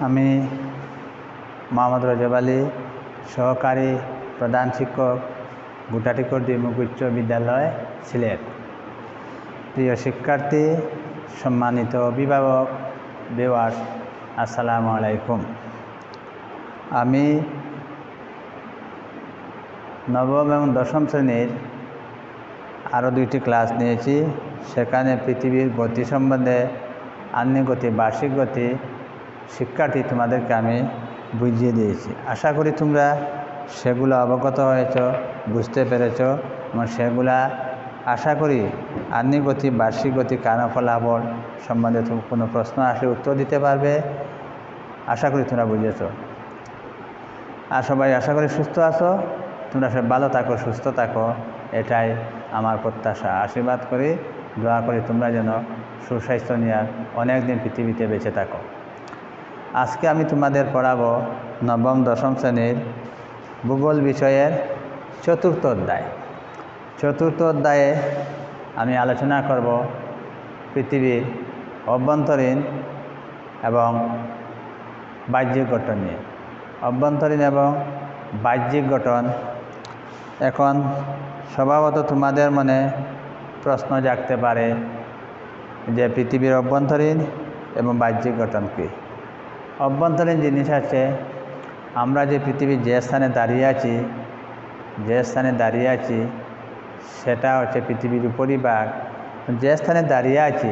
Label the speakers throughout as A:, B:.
A: আমি মোহাম্মদ রজব আলী, সহকারী প্রধান শিক্ষক, গুটাটিকর দ্বিমুখ উচ্চ বিদ্যালয়, সিলেট। প্রিয় শিক্ষার্থী, সম্মানিত অভিভাবক, ভিউয়ার্স, আসসালামু আলাইকুম। আমি নবম এবং দশম শ্রেণীর আরও 2টি ক্লাস নিয়েছি। সেখানে পৃথিবীর গতি সম্বন্ধে আহ্নিক গতি, বার্ষিক গতি শিক্ষার্থী তোমাদেরকে আমি বুঝিয়ে দিয়েছি। আশা করি তোমরা সেগুলো অবগত হয়েছ, বুঝতে পেরেছ এবং সেগুলা আশা করি আহ্নিক গতি, বার্ষিক গতি, কারণ ফলাফল সম্বন্ধে কোনো প্রশ্ন আসলে উত্তর দিতে পারবে। আশা করি তোমরা বুঝেছ। আর সবাই আশা করি সুস্থ আছো। তোমরা সব ভালো থাকো, সুস্থ থাকো, এটাই আমার প্রত্যাশা। আশীর্বাদ করি, দোয়া করি তোমরা যেন সুস্বাস্থ্য নিয়ে অনেক দিন পৃথিবীতে বেঁচে থাকো। আজকে আমি তোমাদের পড়াবো নবম দশম শ্রেণীর ভূগোল বিষয়ের 4র্থ অধ্যায়। 4র্থ অধ্যায়ে আমি আলোচনা করব পৃথিবীর অভ্যন্তরীণ এবং বাহ্যিক গঠন নিয়ে। অভ্যন্তরীণ এবং বাহ্যিক গঠন। এখন স্বভাবত তোমাদের মনে প্রশ্ন জাগতে পারে যে পৃথিবীর অভ্যন্তরীণ এবং বাহ্যিক গঠন কী। অভ্যন্তরীণ জিনিস আছে, আমরা যে পৃথিবীর যে স্থানে দাঁড়িয়ে আছি সেটা হচ্ছে পৃথিবীর উপরিভাগ। যে স্থানে দাঁড়িয়ে আছি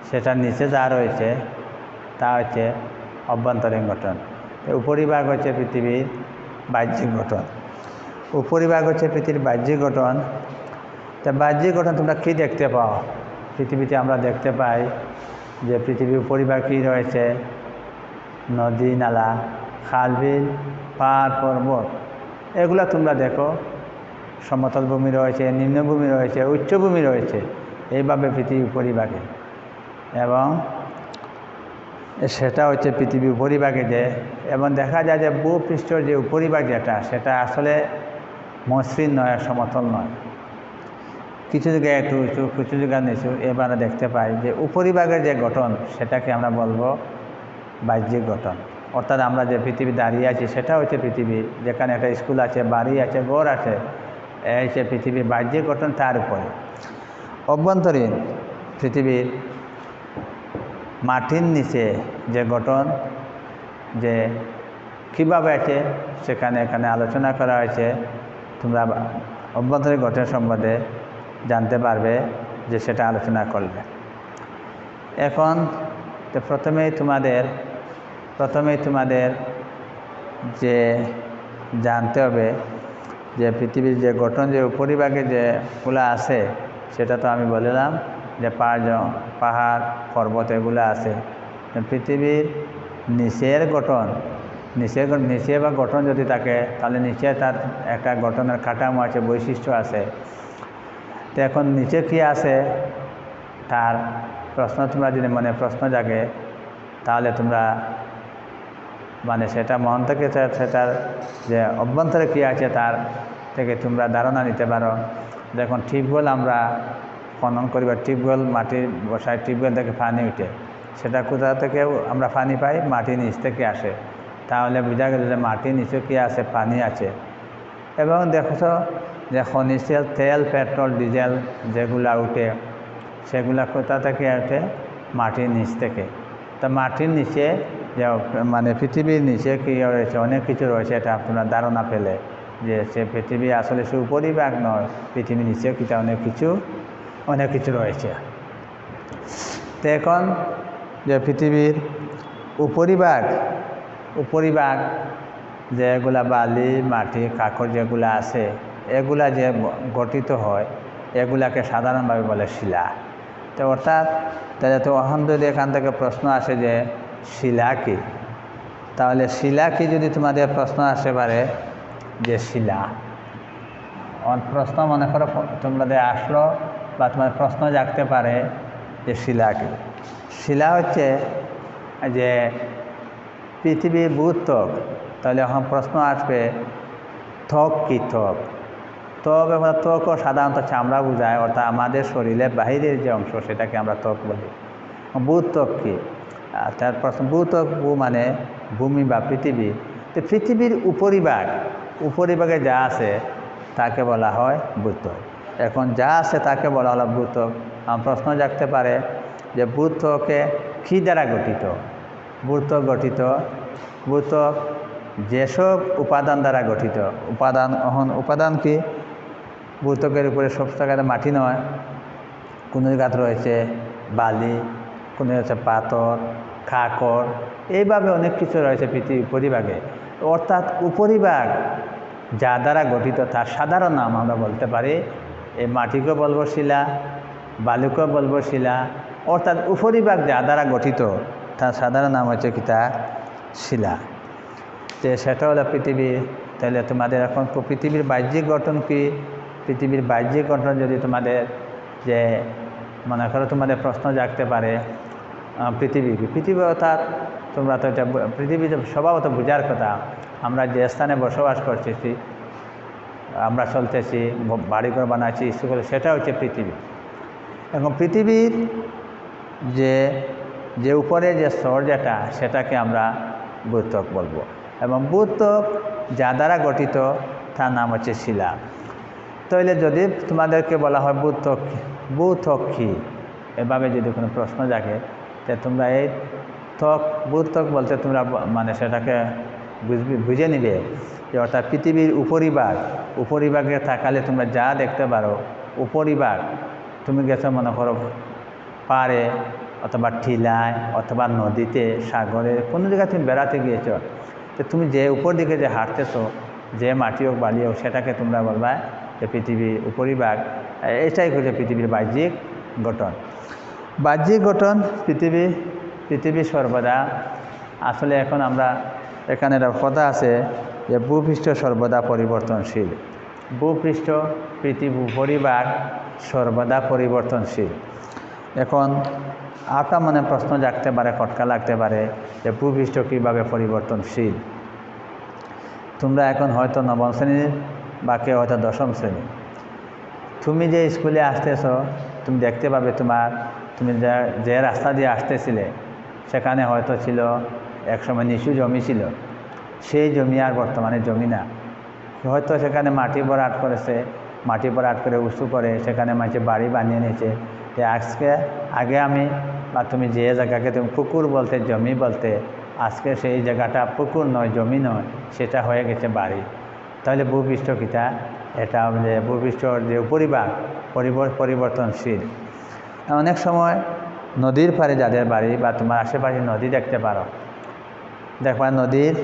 A: সেটার নিচে যা রয়েছে তা হচ্ছে অভ্যন্তরীণ গঠন। উপরিভাগ হচ্ছে পৃথিবীর বাহ্যিক গঠন। উপরিভাগ হচ্ছে পৃথিবীর বাহ্যিক গঠন। তা বাহ্যিক গঠন তোমরা কী দেখতে পাও? পৃথিবীতে আমরা দেখতে পাই যে পৃথিবীর উপরিভাগ কী রয়েছে? নদী, নালা, খাল, বিল, পাহাড়, পর্বত, এগুলো তোমরা দেখো। সমতল ভূমি রয়েছে, নিম্নভূমি রয়েছে, উচ্চভূমি রয়েছে, এইভাবে পৃথিবীর উপরিভাগে। এবং সেটা হচ্ছে পৃথিবীর উপরিভাগে যে, এবং দেখা যায় যে ভূপৃষ্ঠের যে উপরিভাগ যেটা, সেটা আসলে মসৃণ নয়, সমতল নয়, কিছু জায়গায় একটু উঁচু, কিছু জায়গায় নিচু। এবারে দেখতে পাই যে উপরিভাগের যে গঠন সেটাকে আমরা বলবো বাহ্যিক গঠন। অর্থাৎ আমরা যে পৃথিবী দাঁড়িয়ে আছি সেটা হচ্ছে পৃথিবী, যেখানে একটা স্কুল আছে, বাড়ি আছে, ঘর আছে, এই হচ্ছে পৃথিবীর বাহ্যিক গঠন। তার উপরে অভ্যন্তরীণ পৃথিবীর মাটির নিচে যে গঠন, যে কীভাবে আছে এখানে আলোচনা করা হয়েছে। তোমরা অভ্যন্তরীণ গঠন সম্বন্ধে জানতে পারবে যে সেটা আলোচনা করলে। এখন তো প্রথমেই তোমাদের যে জানতে হবে যে পৃথিবীর যে গঠন, যে উপরিভাগে যেগুলো আছে সেটা তো আমি বললাম যে পাহাড়, পর্বত এগুলো আছে। পৃথিবীর নিচের গঠন, নিচে বা গঠন যদি থাকে তাহলে নিচে তার একটা গঠনের কাঠামো আছে, বৈশিষ্ট্য আছে। তো এখন নিচে কী আছে তার প্রশ্ন তোমরা যদি মনে প্রশ্ন জাগে তাহলে তোমরা সেটা মন থেকে সেটার যে অভ্যন্তরে কী আছে তার থেকে তোমরা ধারণা নিতে পারো। দেখুন, টিউবওয়েল আমরা খনন করি বা টিউবওয়েল মাটির বসায়, টিউবওয়েল থেকে পানি উঠে, সেটা কোথা থেকেও আমরা পানি পাই? মাটির নিচ থেকে আসে। তাহলে বোঝা গেল যে মাটির নিচে কী আছে? পানি আছে। এবং দেখছো যে খনিজ তেল, পেট্রোল, ডিজেল যেগুলা উঠে সেগুলা কোথা থেকে ওঠে? মাটির নিচ থেকে। তা মাটির নিচে যে পৃথিবীর নিচে কী রয়েছে? অনেক কিছু রয়েছে। এটা আপনারা ধারণা পেলে যে সে পৃথিবী আসলে সে উপরিভাগ নয়, পৃথিবীর নিচে অনেক কিছু রয়েছে। তো এখন যে পৃথিবীর উপরিভাগ যেগুলা বালি, মাটি, কাকর যেগুলো আছে, এগুলা যে গঠিত হয় এগুলাকে সাধারণভাবে বলে শিলা। তো অর্থাৎ তো এখন যদি এখান থেকে প্রশ্ন আসে যে শিলা কী, তাহলে শিলা কী যদি তোমাদের প্রশ্ন আসতে পারে যে শিলা, প্রশ্ন মনে করো তোমাদের আসলো বা তোমার প্রশ্ন জাগতে পারে যে শিলা কী। শিলা হচ্ছে যে পৃথিবীর ভূত্বক। তাহলে এখন প্রশ্ন আসবে ত্বক কী? ত্বক এবং ত্বকও সাধারণত চামড়া বোঝায়, অর্থাৎ আমাদের শরীরের বাহিরের যে অংশ সেটাকে আমরা ত্বক বলি। ভূত্বক কী? তার প্রশ্ন ভূত্বক, ভূ মানে ভূমি বা পৃথিবী। তো পৃথিবীর উপরিভাগে যা আছে তাকে বলা হয় ভূত্বক। এখন যা আছে তাকে বলা হলো ভূত্বক। প্রশ্ন জাগতে পারে যে ভূত্বকে কী দ্বারা গঠিত? ভূত্বক যেসব উপাদান দ্বারা গঠিত। উপাদান কি? ভূত্বকের উপরে সব জায়গাতে মাটি নয়, কোনো জায়গাতে রয়েছে বালি, কোনো রয়েছে পাথর, খাকর, এইভাবে অনেক কিছু রয়েছে পৃথিবীর উপরিভাগে। অর্থাৎ উপরিভাগ যা দ্বারা গঠিত তার সাধারণ নাম আমরা বলতে পারি, এই মাটিকেও বলবো শিলা, বালুকেও বলবো শিলা। অর্থাৎ উপরিভাগ যা দ্বারা গঠিত তার সাধারণ নাম হচ্ছে কিতা? শিলা। তো সেটা হলো পৃথিবী। তাহলে তোমাদের এখন পৃথিবীর বাহ্যিক গঠন কি? পৃথিবীর বাহ্যিক গঠন যদি তোমাদের যে মনে করো তোমাদের প্রশ্ন জাগতে পারে পৃথিবী অর্থাৎ তোমরা তো এটা পৃথিবী স্বভাবত বোঝার কথা, আমরা যে স্থানে বসবাস করতেছি, আমরা চলতেছি, বাড়িঘর বানাচ্ছি, স্কুল, সেটা হচ্ছে পৃথিবী। এখন পৃথিবীর যে উপরে যে স্তর যেটা, সেটাকে আমরা ভূত্বক বলবো। এবং ভূত্বক যা দ্বারা গঠিত তার নাম হচ্ছে শিলা। তাহলে যদি তোমাদেরকে বলা হয় ভূত্বক কী, এভাবে যদি কোনো প্রশ্ন জাগে, তো তোমরা এই ভূত্বক বলতে তোমরা মানে সেটাকে বুঝে নিবে যে অর্থাৎ পৃথিবীর উপরিভাগে তাকালে তোমরা যা দেখতে পারো, উপরিভাগ তুমি গেছো মনে করো পাড়ে অথবা টিলায় অথবা নদীতে, সাগরে, কোনো জায়গায় তুমি বেড়াতে গিয়েছ, তো তুমি যে উপর দিকে যে হাঁটতেছো, যে মাটি হোক বালি হোক, সেটাকে তোমরা বলবা যে পৃথিবীর উপরিভাগ। এটাই হচ্ছে পৃথিবীর বাহ্যিক গঠন। পৃথিবী সর্বদা আসলে এখন আমরা এখানে কথা আছে যে ভূপৃষ্ঠ সর্বদা পরিবর্তনশীল। পৃথিবী উপরিভাগ সর্বদা পরিবর্তনশীল। এখন আটা মানে প্রশ্ন জাগতে পারে, খটকা লাগতে পারে যে ভূপৃষ্ঠ কীভাবে পরিবর্তনশীল। তোমরা এখন হয়তো নবম শ্রেণীর বা কেউ হয়তো দশম শ্রেণী। তুমি যে স্কুলে আসতেছ, তুমি দেখতে পাবে তুমি যে রাস্তা দিয়ে আসতেছিলে সেখানে হয়তো ছিল একসময় নিচু জমি ছিল, সেই জমি আর বর্তমানে জমি না। হয়তো সেখানে মাটি ভরাট করেছে, মাটি ভরাট করে উঁচু করে সেখানে মাঝে বাড়ি বানিয়ে নিয়েছে। আগে আমি বা তুমি যে জায়গাকে তুমি পুকুর বলতে, জমি বলতে, আজকে সেই জায়গাটা পুকুর নয়, জমি নয়, সেটা হয়ে গেছে বাড়ি। তাহলে ভূপৃষ্ঠ কিটা? এটা যে ভূপৃষ্ঠর যে উপরিভাগ পরিবর্তনশীল। অনেক সময় নদীর পাড়ে যাদের বাড়ি বা তোমার আশেপাশে নদী দেখতে পারো, দেখবা নদীর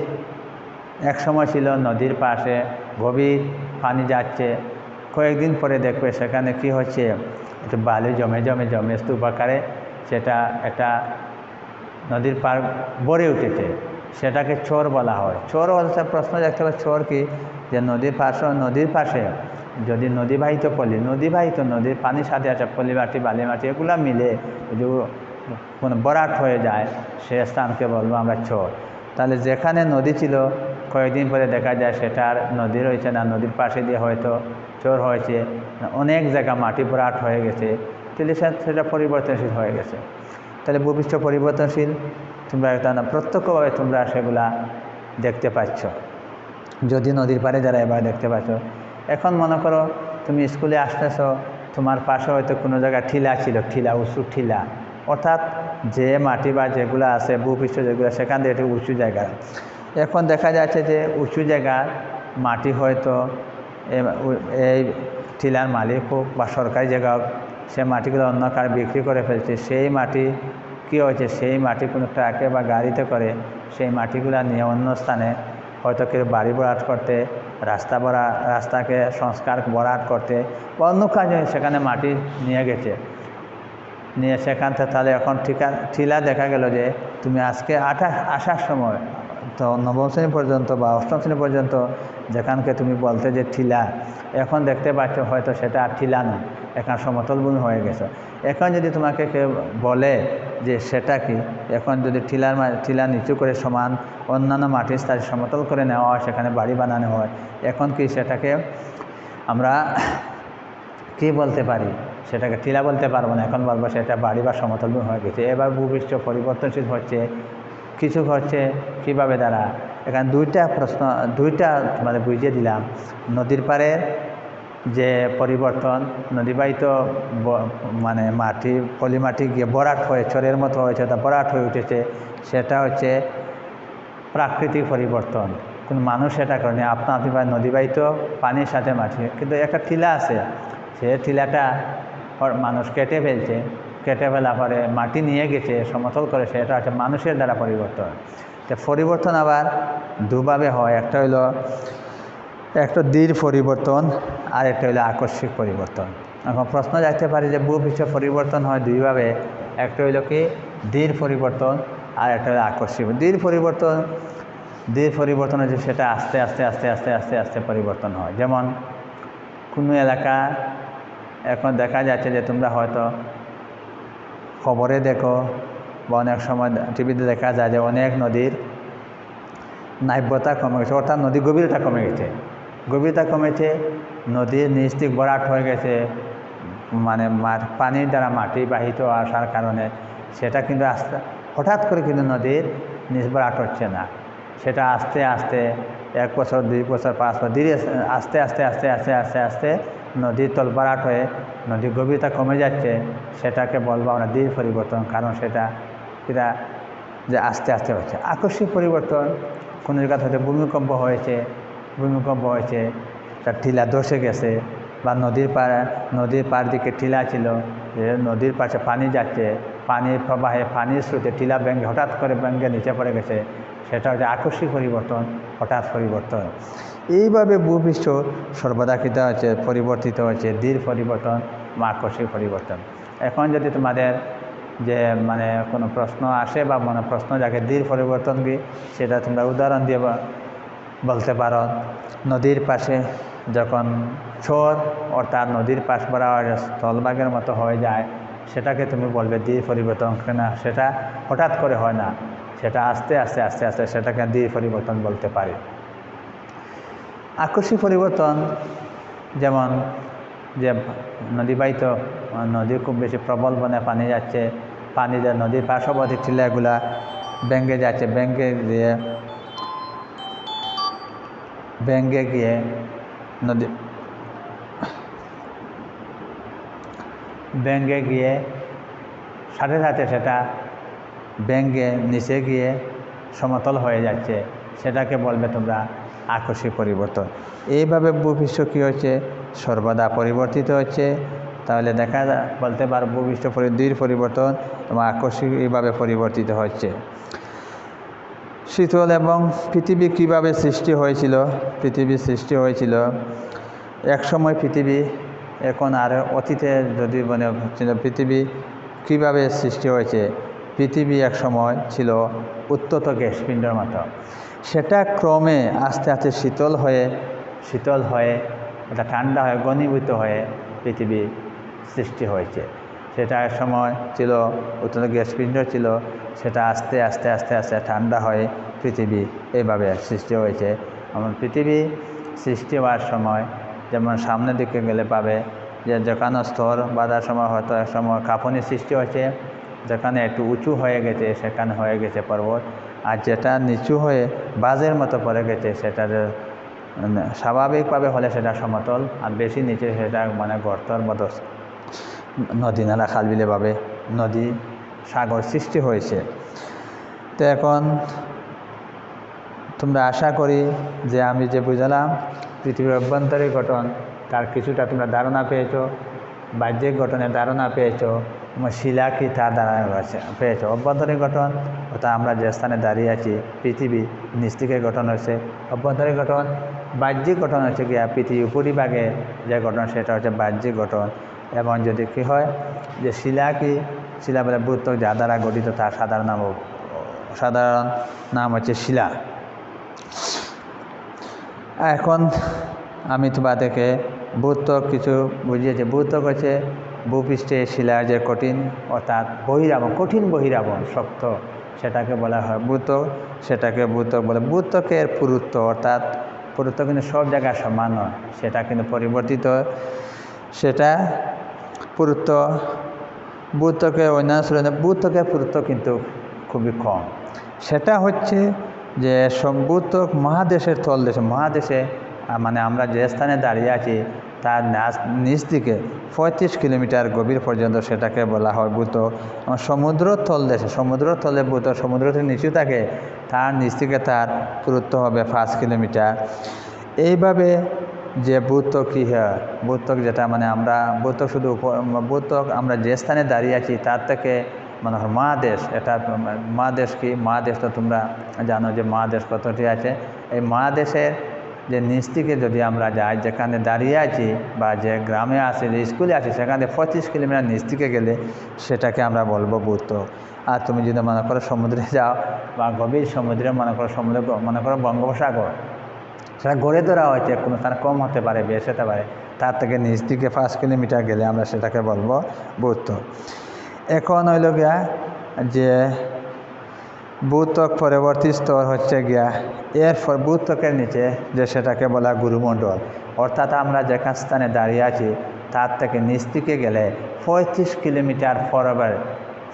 A: এক সময় ছিল নদীর পাশে গভীর পানি যাচ্ছে, কয়েকদিন পরে দেখবে সেখানে কি হচ্ছে, একটু বালি জমে স্তূপ আকারে সেটা একটা নদীর পার ভরে উঠেছে, সেটাকে চর বলা হয়। চর হচ্ছে প্রশ্ন দেখতে পাবে চর কি? যে নদীর পাশে যদি নদীবাহিত নদীর পানির সাথে আছে পলি মাটি, বালি মাটি, এগুলো মিলে যদি কোনো বরাট হয়ে যায়, সে স্থানকে বলবো আমরা চর। তাহলে যেখানে নদী ছিল কয়েকদিন পরে দেখা যায় সেটা আর নদী রয়েছে না, নদীর পাশে দিয়ে হয়তো চর হয়েছে, অনেক জায়গা মাটি ভরাট হয়ে গেছে, তাহলে সেটা পরিবর্তনশীল হয়ে গেছে। তাহলে ভূপৃষ্ঠ পরিবর্তনশীল, তোমরা এটা না প্রত্যক্ষভাবে তোমরা সেগুলা দেখতে পাচ্ছ, যদি নদীর পাড়ে যারা এবার দেখতে পাচ্ছ। এখন মনে করো তুমি স্কুলে আসতেছো, তোমার পাশে হয়তো কোনো জায়গায় উঁচু ঠিলা, অর্থাৎ যে মাটি বা যেগুলো আছে ভূপৃষ্ঠ যেগুলো, সেখান থেকে একটু উঁচু জায়গা। এখন দেখা যাচ্ছে যে উঁচু জায়গার মাটি হয়তো এই ঠিলার মালিক হোক বা সরকারি জায়গা হোক, সে মাটিগুলো অন্য কার বিক্রি করে ফেলছে। সেই মাটি কী হয়েছে, সেই মাটি কোনো ট্রাকে বা গাড়িতে করে সেই মাটিগুলো নিয়ে অন্য স্থানে হয়তো কেউ বাড়ি ভরাট করতে, রাস্তাকে সংস্কার ভরাট করতে বা অন্য কাজে সেখানে মাটি নিয়ে গেছে, নিয়ে সেখান থেকে। তাহলে এখন ঠিলা দেখা গেল যে তুমি আজকে আসার সময় তো নবম শ্রেণী পর্যন্ত বা অষ্টম শ্রেণী পর্যন্ত যেখানকে তুমি বলতে যে ঠিলা, এখন দেখতে পাচ্ছ হয়তো সেটা আর ঠিলা নয়, এখন সমতল ভূমি হয়ে গেছে। এখন যদি তোমাকে কেউ বলে যে সেটা কি, এখন যদি ঠিলা নিচু করে সমান অন্যান্য মাটির স্তরে সমতল করে নেওয়া হয়, সেখানে বাড়ি বানানো হয়, এখন কি সেটাকে আমরা কি বলতে পারি? সেটাকে টিলা বলতে পারবো না, এখন বলবো সেটা বাড়ি বা সমতল ভূমি হয়ে গেছে। এবার ভূপৃষ্ঠ পরিবর্তনশীল হচ্ছে, কিছু হচ্ছে কীভাবে দ্বারা। এখানে দুইটা মানে বুঝিয়ে দিলাম। নদীর পাড়ের যে পরিবর্তন, নদীবাহিত মানে মাটি, পলি মাটি গিয়ে ভরাট হয়ে চরের মতো হয়েছে, তা ভরাট হয়ে উঠেছে, সেটা হচ্ছে প্রাকৃতিক পরিবর্তন। কোনো মানুষ সেটা করেনি, আপনা আপনি বা নদীবাহিত পানির সাথে মাটি। কিন্তু একটা টিলা আছে, সে টিলাটা মানুষ কেটে ফেলছে, কেটে ফেলা পরে মাটি নিয়ে গেছে সমতল করে, সেটা হচ্ছে মানুষের দ্বারা পরিবর্তন। তো পরিবর্তন আবার দুভাবে হয়, একটা হইলো দৃঢ় পরিবর্তন, আর একটা হইলো আকস্মিক পরিবর্তন। এখন প্রশ্ন যাইতে পারে যে ভূপৃষ্ঠ পরিবর্তন হয় দুইভাবে, একটা হইলো কি দৃঢ় পরিবর্তন, আর একটা হলো আকস্মিক। দৃঢ় পরিবর্তন হচ্ছে সেটা আস্তে আস্তে আস্তে আস্তে আস্তে আস্তে পরিবর্তন হয়। যেমন কোনো এলাকা এখন দেখা যাচ্ছে যে তোমরা হয়তো খবরে দেখো বা অনেক সময় টিভিতে দেখা যায় যে অনেক নদীর নাব্যতা কমে গেছে, অর্থাৎ নদীর গভীরতা কমে গেছে। গভীরতা কমেছে, নদীর নিচ দিক ভরাট হয়ে গেছে, মানে পানির দ্বারা মাটি বাহিত আসার কারণে সেটা কিন্তু হঠাৎ করে কিন্তু নদীর নিচ ভরাট হচ্ছে না, সেটা আস্তে আস্তে 1 বছর 2 বছর 5 বছর ধীরে আস্তে আস্তে আস্তে আস্তে আস্তে আস্তে নদীর তল ভরাট হয়ে নদীর গভীরতা কমে যাচ্ছে, সেটাকে বলবো আমরা দৃঢ় পরিবর্তন। কারণ সেটা যে আস্তে আস্তে হচ্ছে। আকস্মিক পরিবর্তন, কোনো জায়গাতে হয়তো ভূমিকম্প হয়েছে, তার টিলা ধসে গেছে, বা নদীর পাড় দিকে টিলা ছিল, যে নদীর পাশে পানি যাচ্ছে, পানির প্রবাহে পানির স্রোতে টিলা হঠাৎ করে ভেঙে নিচে পড়ে গেছে, সেটা হচ্ছে আকস্মিক পরিবর্তন, হঠাৎ পরিবর্তন। এইভাবে ভূপৃষ্ঠ সর্বদা পরিবর্তিত হচ্ছে, দৃঢ় পরিবর্তন বা আকস্মিক পরিবর্তন। এখন যদি তোমাদের যে মানে কোনো প্রশ্ন আসে বা প্রশ্ন যাকে দৃঢ় পরিবর্তন কি, সেটা তোমরা উদাহরণ দিয়ে বলতে পারো। নদীর পাশে যখন চর অর্থাৎ নদীর পাশ বরাবর স্থলভাগের মতো হয়ে যায়, সেটাকে তুমি বলবে দৃঢ় পরিবর্তন। কেনা সেটা হঠাৎ করে হয় না, সেটা আস্তে আস্তে আস্তে আস্তে সেটাকে দৃঢ় পরিবর্তন বলতে পারি। আকস্মিক পরিবর্তন যেমন যে নদীবাহিত নদী খুব বেশি প্রবল বনে পানি যাচ্ছে, পানিতে নদীর পার্শ্ববর্তী টিলাগুলা ভেঙে যাচ্ছে, ভেঙে গিয়ে সাথে সাথে সেটা ভেঙে নিচে গিয়ে সমতল হয়ে যাচ্ছে, সেটাকে বলবে তোমরা আকস্মিক পরিবর্তন। এইভাবে ভূপৃষ্ঠ কী হচ্ছে, সর্বদা পরিবর্তিত হচ্ছে। তাহলে বলতে পারো ভূপৃষ্ঠ দৃঢ় পরিবর্তন এবং আকস্মিক এইভাবে পরিবর্তিত হচ্ছে। শীতল এবং পৃথিবী কীভাবে সৃষ্টি হয়েছিল। একসময় পৃথিবী, এখন আর অতীতে যদি মনে হচ্ছিল পৃথিবী কীভাবে সৃষ্টি হয়েছে। পৃথিবী এক সময় ছিল উত্তপ্ত গ্যাসপিণ্ডের মতো, সেটা ক্রমে আস্তে আস্তে শীতল হয়ে এটা ঠান্ডা হয়ে ঘনীভূত হয়ে পৃথিবী সৃষ্টি হয়েছে। সেটা এক সময় ছিল উত্তপ্ত গ্যাসপিণ্ড ছিল, সেটা আস্তে আস্তে আস্তে আস্তে ঠান্ডা হয়ে পৃথিবী এইভাবে সৃষ্টি হয়েছে। আমার পৃথিবী সৃষ্টি হওয়ার সময় যেমন সামনের দিকে গেলে পাবে যে যেখানে স্তর বাঁধার সময় হয়তো এক সময় কাঁপুনি সৃষ্টি হয়েছে, যেখানে একটু উঁচু হয়ে গেছে সেখানে হয়ে গেছে পর্বত, আর যেটা নিচু হয়ে বাজের মতো পড়ে গেছে সেটা স্বাভাবিকভাবে হলে সেটা সমতল, আর বেশি নিচে সেটা মানে গর্তর মতো নদী নালা খালবিলেভাবে নদী সাগর সৃষ্টি হয়েছে। তো এখন তোমরা আশা করি যে আমি যে বুঝালাম পৃথিবীর অভ্যন্তরীণ গঠন তার কিছুটা তোমরা ধারণা পেয়েছো, বাহ্যিক গঠনের ধারণা পেয়েছো, তোমার শিলা কি তার ধারণা পেয়েছো। অভ্যন্তরীণ গঠন অর্থাৎ আমরা যে স্থানে দাঁড়িয়ে আছি পৃথিবী নিচ থেকে গঠন হয়েছে, অভ্যন্তরীণ গঠন। বাহ্যিক গঠন হচ্ছে গিয়া পৃথিবীর উপরিভাগে যে গঠন সেটা হচ্ছে বাহ্যিক গঠন। এবং যদি কী হয় যে শিলা বলে ভূত্বক যা দ্বারা গঠিত তার সাধারণ নাম হচ্ছে শিলা। এখন আমি তোমাদেরকে ভূত্বক কিছু বুঝিয়েছি। ভূত্বক হচ্ছে ভূপৃষ্ঠে শিলার যে কঠিন অর্থাৎ কঠিন বহিরাবরণ শক্ত, সেটাকে বলা হয় ভূত্বক, সেটাকে ভূত্বক বলে। ভূত্বকের পুরুত্ব অর্থাৎ পুরুত্ব কিন্তু সব জায়গায় সমান নয়, সেটা কিন্তু পরিবর্তিত। সেটা পুরুত্ব, ভূত্বকের অন্যান্য স্তরে ভূত্বকের পুরুত্ব কিন্তু খুবই কম। সেটা হচ্ছে যে ভূত্বক মহাদেশের তলদেশে, মহাদেশে মানে আমরা যে স্থানে দাঁড়িয়ে আছি তার নিচ দিকে 35 কিলোমিটার গভীর পর্যন্ত সেটাকে বলা হয় ভূত্বক। সমুদ্র তলদেশে, সমুদ্র তলে ভূত্বক, সমুদ্র থেকে নিচু থাকে, তার নিচ থেকে তার পুরুত্ব হবে 5 কিলোমিটার। এইভাবে যে ভূত্বক কী হয়, ভূত্বক যেটা মানে আমরা ভূত্বক শুধু ভূত্বক আমরা যে স্থানে দাঁড়িয়ে আছি তার থেকে মানে মহাদেশ, এটা মহাদেশ কি, মহাদেশ তো তোমরা জানো যে মহাদেশ কতটি আছে। এই মহাদেশের যে নিচ থেকে যদি আমরা যাই, যেখানে দাঁড়িয়ে আছি বা যে গ্রামে আছি, যে স্কুলে আছি, সেখানে 25 কিলোমিটার নিচ থেকে গেলে সেটাকে আমরা বলবো ভূত্বক। আর তুমি যদি মনে করো সমুদ্রে যাও বা গভীর সমুদ্রে মনে করো, সমুদ্র মনে করো বঙ্গোপসাগর, সেটা গড়ে ধরা হয়েছে, কোনো স্থান কম হতে পারে, বেশ হতে পারে, তার থেকে নিচ দিকে 5 কিলোমিটার গেলে আমরা সেটাকে বলবো ভূত্বক। এখন হইল গিয়া যে ভূত্বক পরবর্তী স্তর হচ্ছে গিয়া এরপর ভূত্বকের নিচে যে সেটাকে বলা গুরুমণ্ডল, অর্থাৎ আমরা যেখান স্থানে দাঁড়িয়ে আছি তার থেকে নিচ দিকে গেলে 35 কিলোমিটার ফরওয়ার্ড,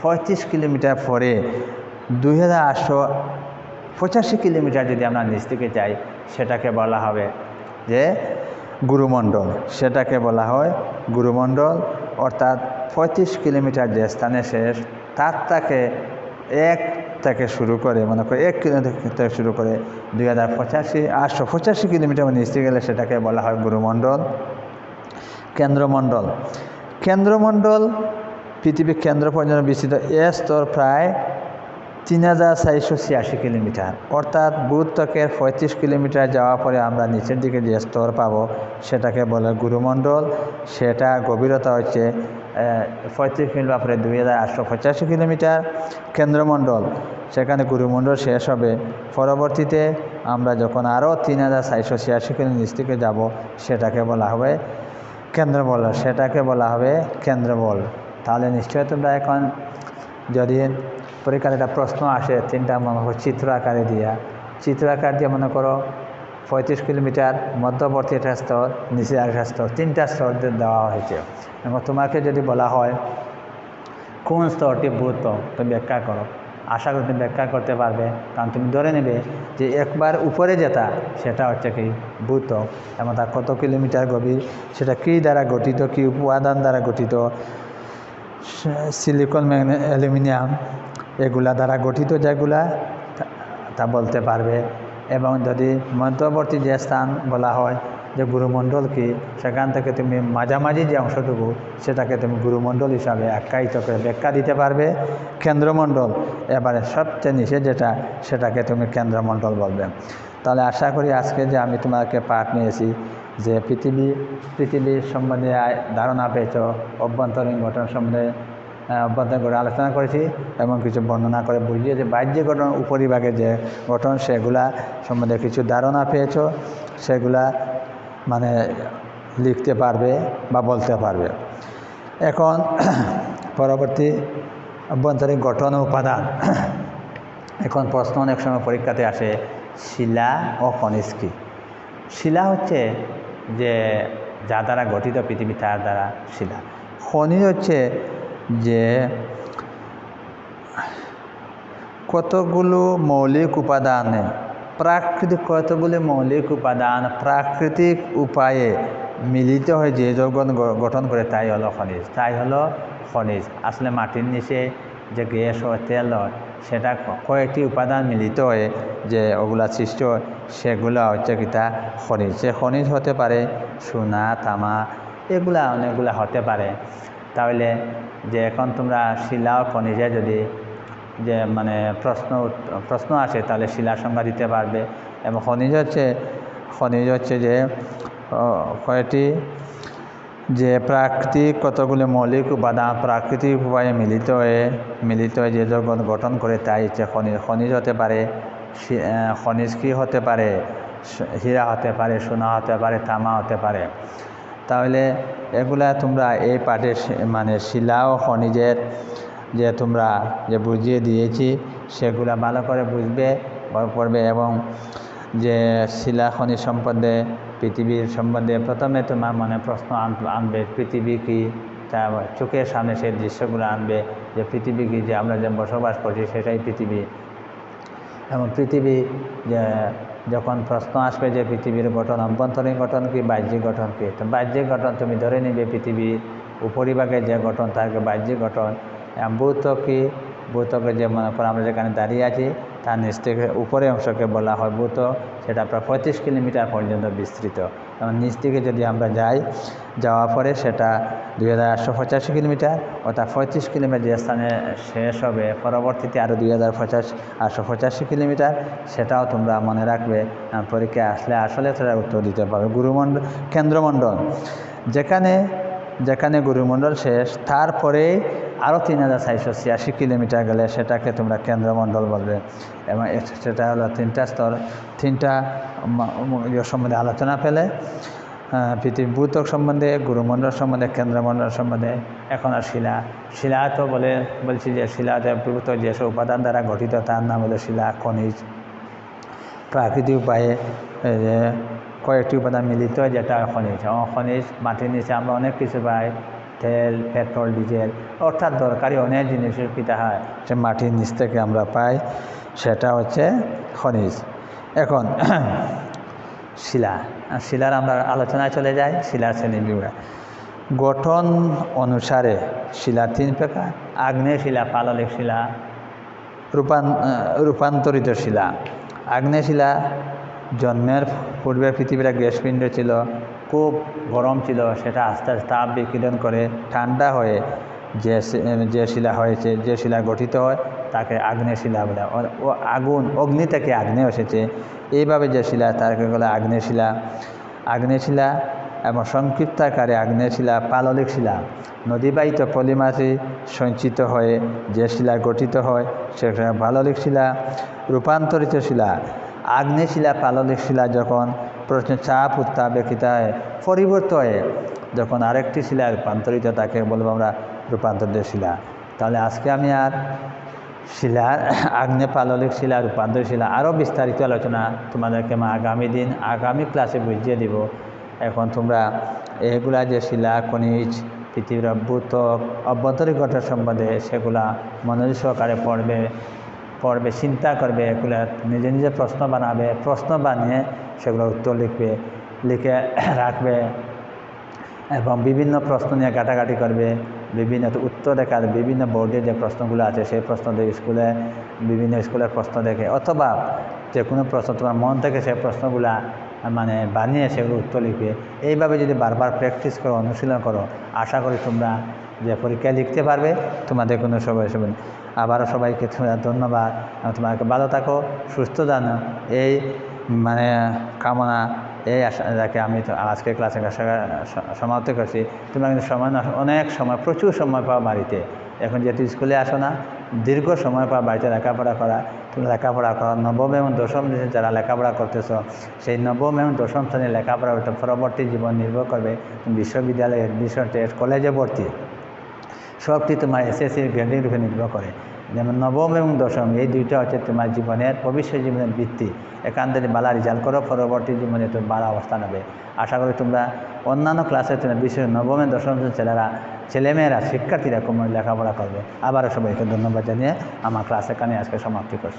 A: 35 কিলোমিটার পরে 2885 কিলোমিটার যদি আমরা নিচ দিকে যাই সেটাকে বলা হবে যে গুরুমণ্ডল, সেটাকে বলা হয় গুরুমণ্ডল। অর্থাৎ 35 কিলোমিটার যে স্থানে শেষ, তার থেকে এক থেকে শুরু করে মনে করে 1 কিলোমিটার থেকে শুরু করে 2885 কিলোমিটার নিচে গেলে সেটাকে বলা হয় গুরুমণ্ডল। কেন্দ্রমণ্ডল, কেন্দ্রমণ্ডল পৃথিবীর কেন্দ্র পর্যন্ত বিস্তৃত। এর স্তর প্রায় 3486 কিলোমিটার। অর্থাৎ ভূত্বকের 35 কিলোমিটার যাওয়ার পরে আমরা নিচের দিকে যে স্তর পাবো সেটাকে বলে গুরুমণ্ডল। সেটা গভীরতা হচ্ছে 35 কিলোমিটার পরে 2885 কিলোমিটার। কেন্দ্রমণ্ডল, সেখানে গুরুমণ্ডল শেষ হবে। পরবর্তীতে আমরা যখন আরও 3486 কিলোমিটার নিচ থেকে যাব সেটাকে বলা হবে কেন্দ্রবল, সেটাকে বলা হবে কেন্দ্রবল। তাহলে নিশ্চয়ই তোমরা এখন যদি পরীক্ষার একটা প্রশ্ন আসে, তিনটা মনে করো চিত্র আকারে দিয়া, চিত্র আকার দিয়ে মনে করো 35 কিলোমিটার, মধ্যবর্তী একটা স্তর, নিচে আরেকটা স্তর, তিনটা স্তর দেওয়া হয়েছে। এবং তোমাকে যদি বলা হয় কোন স্তরটি ভূত্বক, তুমি ব্যাখ্যা করো, আশা করি তুমি ব্যাখ্যা করতে পারবে। কারণ তুমি ধরে নেবে যে একবার উপরে যেটা সেটা হচ্ছে কি ভূত্বক, এবং তার কত কিলোমিটার গভীর, সেটা কী দ্বারা গঠিত, কী উপাদান দ্বারা গঠিত, সিলিকন, অ্যালুমিনিয়াম এগুলা দ্বারা গঠিত, যেগুলা তা বলতে পারবে। এবং যদি মধ্যবর্তী যে স্থান বলা হয় যে গুরুমণ্ডল কি, সেখান থেকে তুমি মাঝামাঝি যে অংশটুকু সেটাকে তুমি গুরুমণ্ডল হিসাবে আখ্যায়িত করে ব্যাখ্যা দিতে পারবে। কেন্দ্রমণ্ডল, এবারে সবচেয়ে নিচে যেটা সেটাকে তুমি কেন্দ্রমণ্ডল বলবে। তাহলে আশা করি আজকে যে আমি তোমাকে পাঠ নিয়েছি যে পৃথিবীর সম্বন্ধে ধারণা পেয়েছ, অভ্যন্তরীণ গঠন সম্বন্ধে অভ্যন্তরীণ করে আলোচনা করেছি এবং কিছু বর্ণনা করে বুঝিয়ে যে বাহ্যিক গঠন, উপরিভাগের যে গঠন সেগুলা সম্বন্ধে কিছু ধারণা পেয়েছ, সেগুলা মানে লিখতে পারবে বা বলতে পারবে। এখন পরবর্তী অভ্যন্তরীণ গঠন ও উপাদান। এখন প্রশ্ন অনেক সময় পরীক্ষাতে আসে, শিলা ও খনিজ কী? শিলা হচ্ছে যে যা দ্বারা গঠিত পৃথিবী, তার দ্বারা শিলা। খনিজ হচ্ছে যে কতগুলো মৌলিক উপাদানে প্রাকৃতিক, কতগুলি মৌলিক উপাদান প্রাকৃতিক উপায়ে মিলিত হয়ে যে যৌগন গঠন করে তাই হলো খনিজ, তাই হলো খনিজ। আসলে মাটির নিচে যে গ্যাস হয়, তেল হয়, সেটা কয়েকটি উপাদান মিলিত হয়ে যে ওগুলা সৃষ্টি হয়, সেগুলো হচ্ছে কিতা খনিজ। সে খনিজ হতে পারে সোনা, তামা, এগুলা অনেকগুলা হতে পারে। তাহলে যে এখন তোমরা শিলা ও খনিজে যদি যে মানে প্রশ্ন আসে তাহলে শিলার সংজ্ঞা দিতে পারবে। এবং খনিজ হচ্ছে যে কয়েকটি যে প্রাকৃতিক কতগুলি মৌলিক উপাদান প্রাকৃতিক উপায়ে মিলিত হয়ে যে জগৎ গঠন করে তাই হচ্ছে খনিজ। খনিজ হতে পারে, খনিজ কি হতে পারে, হীরা হতে পারে, সোনা হতে পারে, তামা হতে পারে। তাহলে এগুলা তোমরা এই পাঠে মানে শিলা ও খনিজের যে তোমরা যে বুঝিয়ে দিয়েছি সেগুলা ভালো করে বুঝবে, পড়বে। এবং যে শিলা খনিজ সম্বন্ধে, পৃথিবীর সম্বন্ধে প্রথমে তোমার মনে প্রশ্ন আনবে, পৃথিবী কি, তা চোখের সামনে সেই দৃশ্যগুলো আনবে যে পৃথিবী কি, যে আমরা যে বসবাস করছি সেটাই পৃথিবী। এবং পৃথিবী যে যখন প্রশ্ন আসবে যে পৃথিবীর গঠন অভ্যন্তরীণ গঠন কি বাহ্যিক গঠন কি, তো বাহ্যিক গঠন তুমি ধরে নিবে পৃথিবীর উপরিভাগে যে গঠন থাকে বাহ্যিক গঠন। ভূত্বক কি, ভূত্বকে যে মনে করো আমরা যেখানে দাঁড়িয়ে আছি তার নিচ থেকে উপরের অংশকে বলা হয় ভূত্বক। সেটা প্রায় 35 কিলোমিটার পর্যন্ত বিস্তৃত। এবং নিচ থেকে যদি আমরা যাওয়ার পরে সেটা 2885 কিলোমিটার, অর্থাৎ 35 কিলোমিটার যে স্থানে শেষ হবে পরবর্তীতে আরও 2885 কিলোমিটার। সেটাও তোমরা মনে রাখবে, পরীক্ষায় আসলে সেটা উত্তর দিতে পারবে। গুরুমণ্ডল, কেন্দ্রমণ্ডল, যেখানে গুরুমণ্ডল শেষ তারপরে আরও 3486 কিলোমিটার গেলে সেটাকে তোমরা কেন্দ্রমণ্ডল বলবে। এবং সেটা হলো 3টা স্তর, 3টা সম্বন্ধে আলোচনা পেলে পৃথিবী ভূত্বক সম্বন্ধে, গুরুমণ্ডল সম্বন্ধে, কেন্দ্রমণ্ডল সম্বন্ধে। এখন আর শিলা তো বলছি যে শিলাতে ভূত্বক যেসব উপাদান দ্বারা গঠিত তার নাম হলো শিলা। খনিজ, প্রাকৃতিক উপায়ে কয়েকটি উপাদান মিলিত যেটা খনিজ। খনিজ মাটির নিচে আমরা অনেক কিছু পাই, তেল, পেট্রোল, ডিজেল, অর্থাৎ দরকারি অনেক জিনিসের পিতা হয় সে মাটির নিচ থেকে আমরা পাই, সেটা হচ্ছে খনিজ। এখন শিলার আমরা আলোচনায় চলে যাই। শিলার শ্রেণীবিভাগ গঠন অনুসারে শিলা 3 প্রকার: আগ্নেয় শিলা, পাললিক শিলা, রূপান্তরিত শিলা। আগ্নেয় শিলা জন্মের পূর্বে পৃথিবীর গ্যাসপিণ্ড ছিল, খুব গরম ছিল, সেটা আস্তে আস্তে তাপ বিকিরণ করে ঠান্ডা হয়ে যে শিলা হয়েছে, যে শিলা গঠিত হয় তাকে আগ্নেয় শিলা বলে। ও অগ্নি থেকে আগ্নেয় এসেছে, এইভাবে যে শিলা তাকে বলে আগ্নেয় শিলা। আগ্নেয় শিলা এবং সংক্ষিপ্ত আকারে আগ্নেয় শিলা, পাললিক শিলা নদীবাহিত পলিমাটি সঞ্চিত হয়ে যে শিলা গঠিত হয় সেটা পাললিক শিলা। রূপান্তরিত শিলা, আগ্নেয় শিলা, পাললিক শিলা যখন প্রশ্নের চাপ উত্তাপেক্ষিত হয় পরিবর্তিত হয়ে যখন আরেকটি শিলা রূপান্তরিত তাকে বলবো আমরা রূপান্তরিত শিলা। তাহলে আজকে আমি আর শিলা, আগ্নেয়, পাললিক শিলা, রূপান্তরিত শিলা আরও বিস্তারিত আলোচনা তোমাদেরকে আগামী ক্লাসে বুঝিয়ে দিব। এখন তোমরা এগুলা যে শিলা, খনিজ, পৃথিবীর ভূত্বক, অভ্যন্তরীণ গঠন সম্বন্ধে সেগুলা মনোযোগ সহকারে পড়বে, চিন্তা করবে, এগুলো নিজে প্রশ্ন বানাবে, প্রশ্ন বানিয়ে সেগুলো উত্তর লিখে রাখবে এবং বিভিন্ন প্রশ্ন নিয়ে ঘাটাঘাটি করবে। বিভিন্ন উত্তর দেখা বিভিন্ন বোর্ডে যে প্রশ্নগুলো আছে সেই প্রশ্ন দেখে বিভিন্ন স্কুলের প্রশ্ন দেখে, অথবা যে কোনো প্রশ্ন তোমার মন থেকে সেই প্রশ্নগুলা বানিয়ে সেগুলো উত্তর লিখবে। এইভাবে যদি বারবার প্র্যাকটিস করো, অনুশীলন করো, আশা করি তোমরা যে পরীক্ষায় লিখতে পারবে। তোমাদের কোনো সবাই আবারও সবাইকে ধন্যবাদ। তোমাকে ভালো থাকো, সুস্থ জানো, এই কামনা, এই আশাকে আমি আজকের ক্লাসে সমাপ্ত করছি। তোমরা কিন্তু প্রচুর সময় পাও বাড়িতে। এখন যেহেতু স্কুলে আসো না, দীর্ঘ সময় পাও বাড়িতে লেখাপড়া করা। তুমি লেখাপড়া করো, নবম এবং দশম শ্রেণীর যারা লেখাপড়া করতেছ সেই নবম এবং দশম শ্রেণীর লেখাপড়া পরবর্তী জীবন নির্ভর করবে। তুমি বিশ্ববিদ্যালয়ে অ্যাডমিশন, টেস্ট, কলেজে ভর্তি সবটি তোমার এসএসসির গ্রেডিং রূপে নির্ভর করে। যেমন নবম এবং দশম এই দুইটা হচ্ছে তোমার জীবনের ভবিষ্যৎ জীবনের ভিত্তি। এখান থেকে ভালো রেজাল্ট করো, পরবর্তী জীবনে তুমি ভালো অবস্থান হবে। আশা করি তোমরা অন্যান্য ক্লাসে বিশেষ নবম এবং দশম ছেলেমেয়েরা শিক্ষার্থীরা লেখাপড়া করবে। আবারও সবাইকে ধন্যবাদ জানিয়ে আমার ক্লাস এখানে আজকে সমাপ্তি করছি।